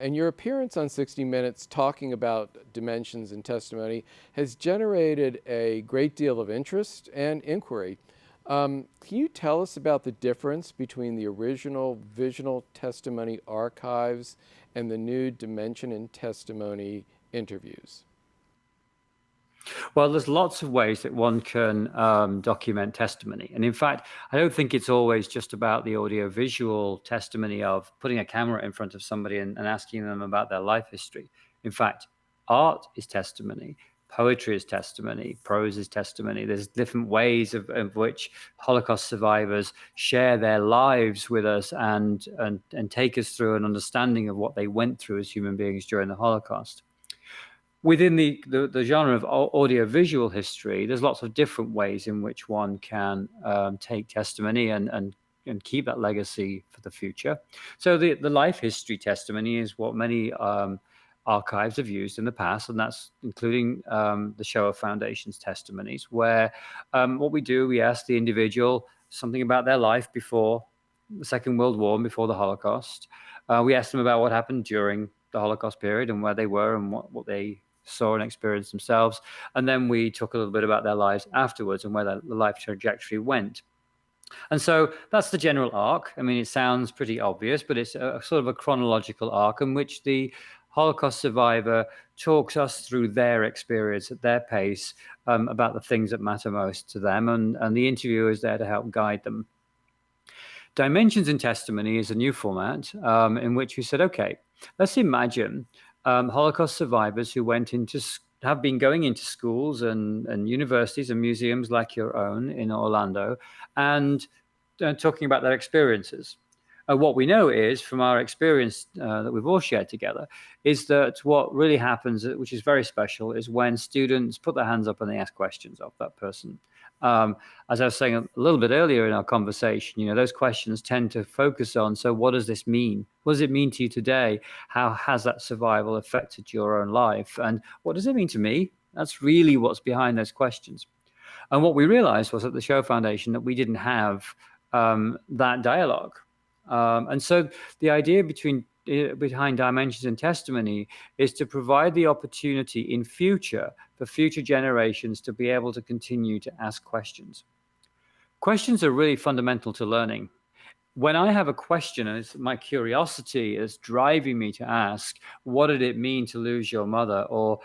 And your appearance on 60 Minutes talking about dimensions and testimony has generated a great deal of interest and inquiry. Can you tell us about the difference between the original Visional Testimony archives and the new Dimension and Testimony interviews? Well, there's lots of ways that one can document testimony. And in fact, I don't think it's always just about the audio-visual testimony of putting a camera in front of somebody and asking them about their life history. In fact, art is testimony. Poetry is testimony, prose is testimony. There's different ways of which Holocaust survivors share their lives with us and take us through an understanding of what they went through as human beings during the Holocaust. Within the genre of audio-visual history, there's lots of different ways in which one can take testimony and keep that legacy for the future. So the life history testimony is what many archives have used in the past, and that's including the Shoah Foundation's testimonies, where what we do, we ask the individual something about their life before the Second World War and before the Holocaust. We ask them about what happened during the Holocaust period and where they were and what they saw and experienced themselves. And then we talk a little bit about their lives afterwards and where the life trajectory went. And so that's the general arc. I mean, it sounds pretty obvious, but it's a sort of a chronological arc in which the Holocaust survivor talks us through their experience at their pace about the things that matter most to them, and the interviewer is there to help guide them. Dimensions in Testimony is a new format in which we said, okay, let's imagine Holocaust survivors who have been going into schools and universities and museums like your own in Orlando and talking about their experiences. What we know is from our experience that we've all shared together is that what really happens, which is very special, is when students put their hands up and they ask questions of that person. As I was saying a little bit earlier in our conversation, those questions tend to focus on, so what does this mean? What does it mean to you today? How has that survival affected your own life? And what does it mean to me? That's really what's behind those questions. And what we realized was at the Shoah Foundation that we didn't have that dialogue. And so the idea behind Dimensions and Testimony is to provide the opportunity in future for future generations to be able to continue to ask questions. Questions are really fundamental to learning. When I have a question and my curiosity is driving me to ask, what did it mean to lose your mother? Or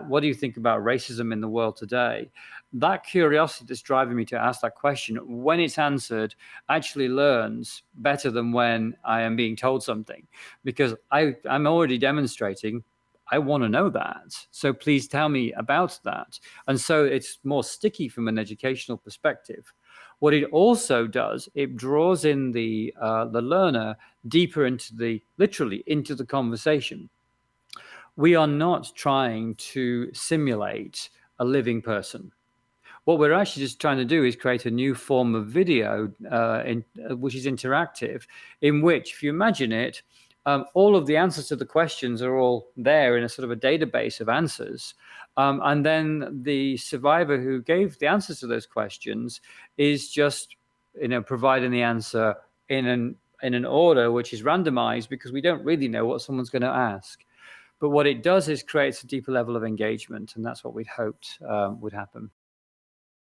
what do you think about racism in the world today? That curiosity that's driving me to ask that question, when it's answered, actually learns better than when I am being told something, because I'm already demonstrating I want to know that. So please tell me about that. And so it's more sticky from an educational perspective. What it also does, it draws in the learner deeper literally into the conversation. We are not trying to simulate a living person. What we're actually just trying to do is create a new form of video, which is interactive, in which, if you imagine it, all of the answers to the questions are all there in a sort of a database of answers. And then the survivor who gave the answers to those questions is just, providing the answer in an order which is randomized because we don't really know what someone's going to ask. But what it does is creates a deeper level of engagement, and that's what we'd hoped would happen.